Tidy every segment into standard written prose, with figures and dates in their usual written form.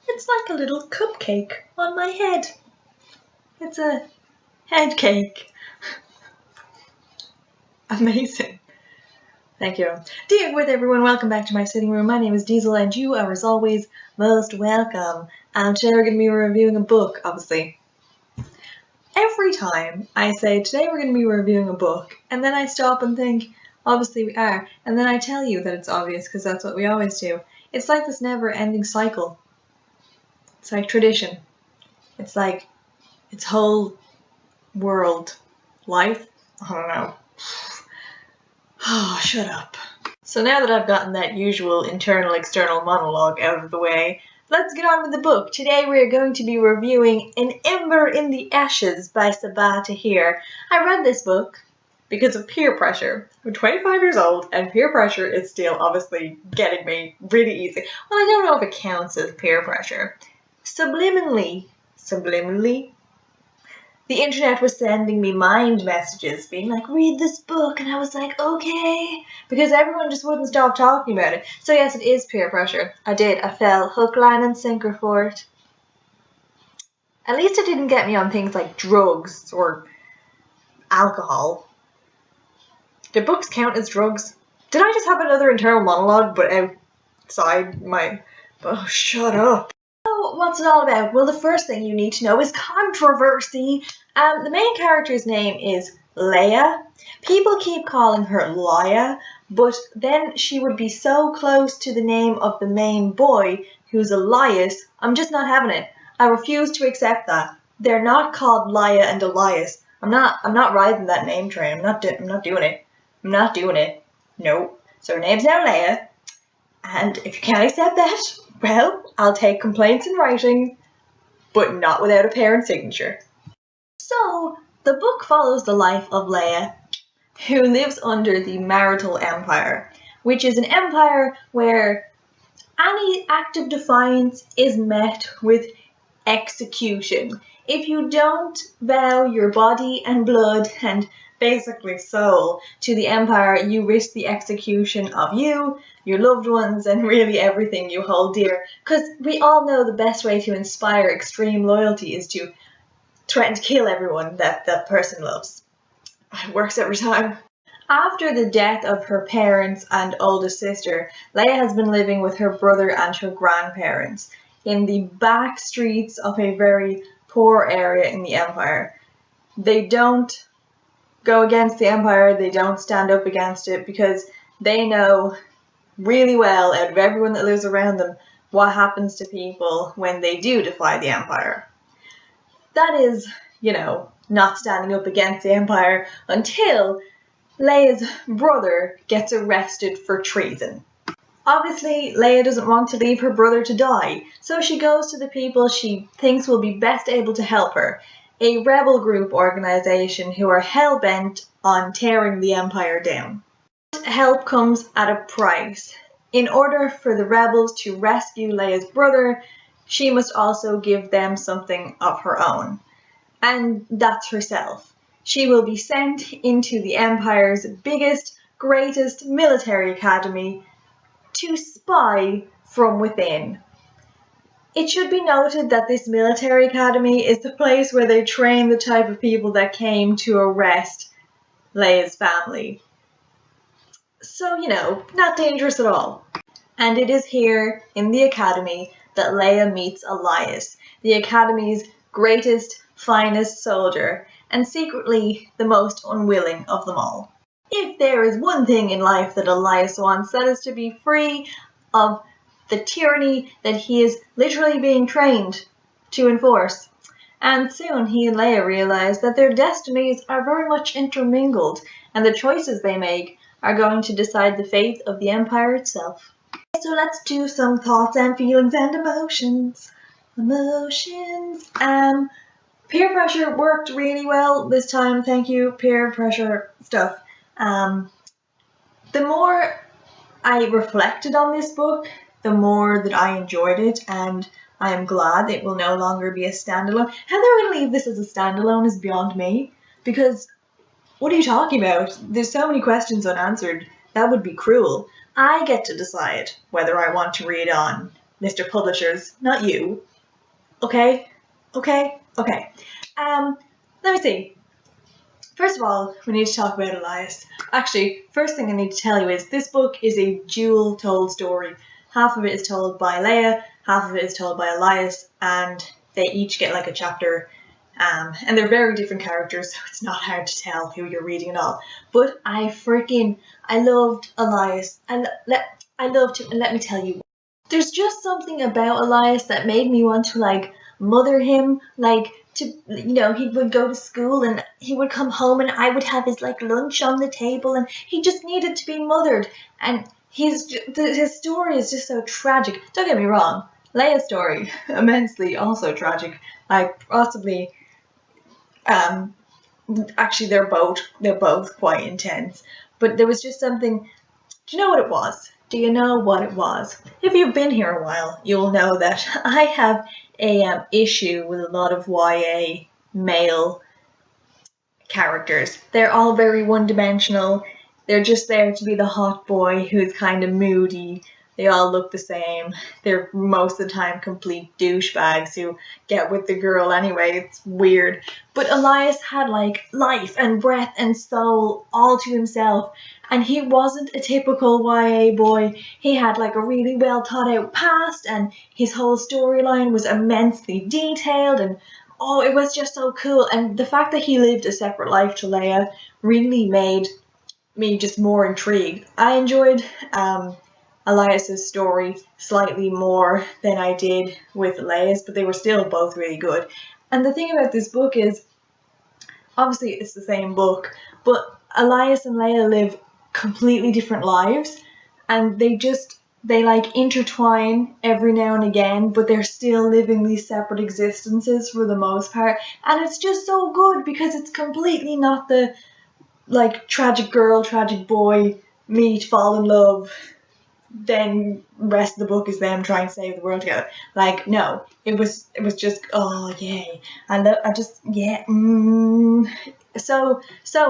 It's like a little cupcake on my head. It's a head cake. Amazing. Thank you. Dear with everyone, welcome back to my sitting room. My name is Diesel and you are, as always, most welcome. Today we're going to be reviewing a book, obviously. Every time I say, today we're going to be reviewing a book, and then I stop and think, obviously we are, and then I tell you that it's obvious because that's what we always do. It's like this never-ending cycle. It's like tradition. It's like its whole world. Life? I don't know. Oh, shut up. So now that I've gotten that usual internal-external monologue out of the way, let's get on with the book. Today we are going to be reviewing An Ember in the Ashes by Sabaa Tahir. I read this book because of peer pressure. I'm 25 years old and peer pressure is still obviously getting me really easy. Well, I don't know if it counts as peer pressure. Subliminally, the internet was sending me mind messages being like, read this book, and I was like, okay, because everyone just wouldn't stop talking about it. So yes, it is peer pressure. I fell hook, line and sinker for it. At least it didn't get me on things like drugs or alcohol. Do books count as drugs? Did I just have another internal monologue but outside my... Oh, shut up. What's it all about? Well, the first thing you need to know is controversy. The main character's name is Leia. People keep calling her Laia, but then she would be so close to the name of the main boy, who's Elias. I'm just not having it. I refuse to accept that. They're not called Laia and Elias. I'm not riding that name train. I'm not doing it. I'm not doing it. No. So her name's now Leia. And if you can't accept that, well, I'll take complaints in writing, but not without a parent signature. So, the book follows the life of Leia, who lives under the marital empire, which is an empire where any act of defiance is met with execution. If you don't vow your body and blood and basically soul to the empire, you risk the execution of you, your loved ones, and really everything you hold dear. Because we all know the best way to inspire extreme loyalty is to threaten to kill everyone that that person loves. It works every time. After the death of her parents and oldest sister, Leia has been living with her brother and her grandparents in the back streets of a very poor area in the Empire. They don't go against the Empire, they don't stand up against it because they know really well, out of everyone that lives around them, what happens to people when they do defy the Empire. That is, you know, not standing up against the Empire until Leia's brother gets arrested for treason. Obviously, Leia doesn't want to leave her brother to die, so she goes to the people she thinks will be best able to help her, a rebel group organization who are hell-bent on tearing the Empire down. Help comes at a price. In order for the rebels to rescue Leia's brother, she must also give them something of her own, and that's herself. She will be sent into the Empire's biggest, greatest military academy to spy from within. It should be noted that this military academy is the place where they train the type of people that came to arrest Leia's family. So, you know, not dangerous at all. And it is here in the academy that Leia meets Elias, the academy's greatest, finest soldier, and secretly the most unwilling of them all. If there is one thing in life that Elias wants, that is to be free of the tyranny that he is literally being trained to enforce. And soon he and Leia realize that their destinies are very much intermingled, and the choices they make are going to decide the fate of the Empire itself. So let's do some thoughts and feelings and emotions. Peer pressure worked really well this time. Thank you, peer pressure stuff. The more I reflected on this book, the more that I enjoyed it, and I am glad it will no longer be a standalone. How they're going to leave this as a standalone is beyond me, because what are you talking about? There's so many questions unanswered. That would be cruel. I get to decide whether I want to read on Mr. Publishers, not you. Okay? Okay? Okay. Let me see. First of all, we need to talk about Elias. Actually, first thing I need to tell you is this book is a dual told story. Half of it is told by Leia, half of it is told by Elias, and they each get like a chapter. And they're very different characters, so it's not hard to tell who you're reading and all. But I loved Elias. I loved him, and let me tell you, there's just something about Elias that made me want to like mother him, like to, you know, he would go to school and he would come home and I would have his like lunch on the table and he just needed to be mothered. And his story is just so tragic. Don't get me wrong, Leia's story immensely also tragic. Like possibly, actually they're both quite intense. But there was just something. Do you know what it was? Do you know what it was? If you've been here a while, you'll know that I have a issue with a lot of YA male characters. They're all very one-dimensional. They're just there to be the hot boy who's kind of moody. They all look the same. They're most of the time complete douchebags who get with the girl anyway. It's weird. But Elias had like life and breath and soul all to himself. And he wasn't a typical YA boy. He had like a really well thought out past and his whole storyline was immensely detailed and oh, it was just so cool. And the fact that he lived a separate life to Leia really made me just more intrigued. I enjoyed Elias's story slightly more than I did with Leia's, but they were still both really good. And the thing about this book is, obviously it's the same book, but Elias and Leia live completely different lives, and they like intertwine every now and again, but they're still living these separate existences for the most part. And it's just so good because it's completely not the like tragic girl, tragic boy, meet, fall in love, then rest of the book is them trying to save the world together. Like, no, it was just, oh yay. So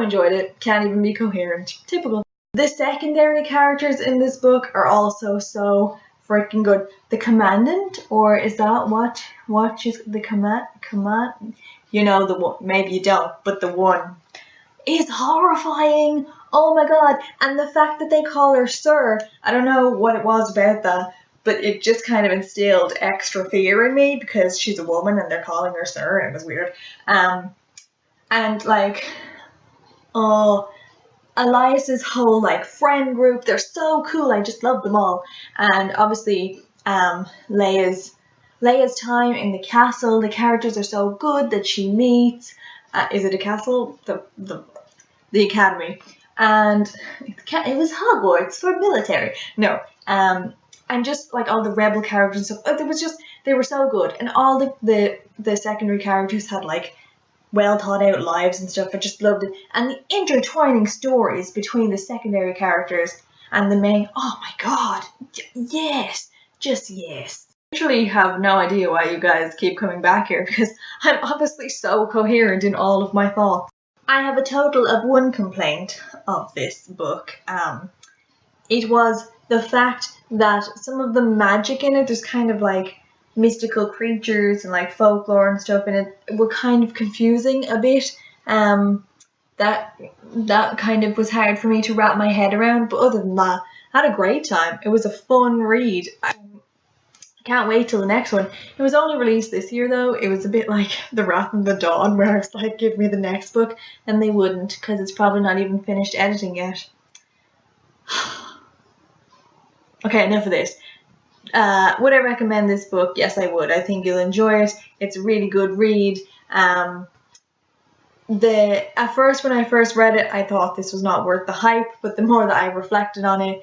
enjoyed it. Can't even be coherent. Typical. The secondary characters in this book are also so freaking good. The commandant, or is that what is the command? You know the one. Maybe you don't, but the one is horrifying. Oh my god. And the fact that they call her Sir, I don't know what it was about that, but it just kind of instilled extra fear in me because she's a woman and they're calling her Sir, and it was weird. And like, oh, Elias's whole like friend group, they're so cool. I just love them all. And obviously, Leia's time in the castle, the characters are so good that she meets. Is it a castle? The academy. And it was Hogwarts for military. No. And just like all the rebel characters and stuff. They were so good. And all the secondary characters had like well thought out lives and stuff. I just loved it. And the intertwining stories between the secondary characters and the main, oh my god. Yes. Just yes. I literally have no idea why you guys keep coming back here because I'm obviously so coherent in all of my thoughts. I have a total of one complaint of this book. It was the fact that some of the magic in it, there's kind of like mystical creatures and like folklore and stuff in it, were kind of confusing a bit. That kind of was hard for me to wrap my head around, but other than that, I had a great time. It was a fun read. I can't wait till the next one. It was only released this year though. It was a bit like The Wrath of the Dawn, where I was like, give me the next book, and they wouldn't because it's probably not even finished editing yet. Okay, enough of this. Would I recommend this book? Yes, I would. I think you'll enjoy it. It's a really good read. At first, when I first read it, I thought this was not worth the hype, but the more that I reflected on it,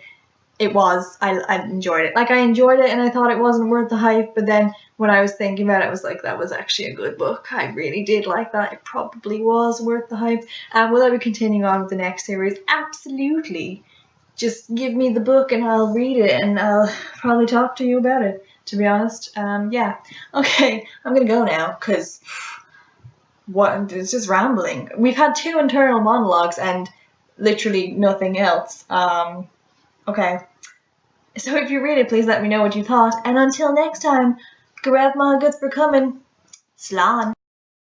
it was. I enjoyed it. Like, I enjoyed it and I thought it wasn't worth the hype, but then when I was thinking about it, I was like, that was actually a good book. I really did like that. It probably was worth the hype. Will I be continuing on with the next series? Absolutely. Just give me the book and I'll read it and I'll probably talk to you about it, to be honest. Yeah. Okay, I'm gonna go now, because it's just rambling. We've had 2 internal monologues and literally nothing else. Okay. So if you read it, please let me know what you thought. And until next time, Garev Ma, good for coming. Slán.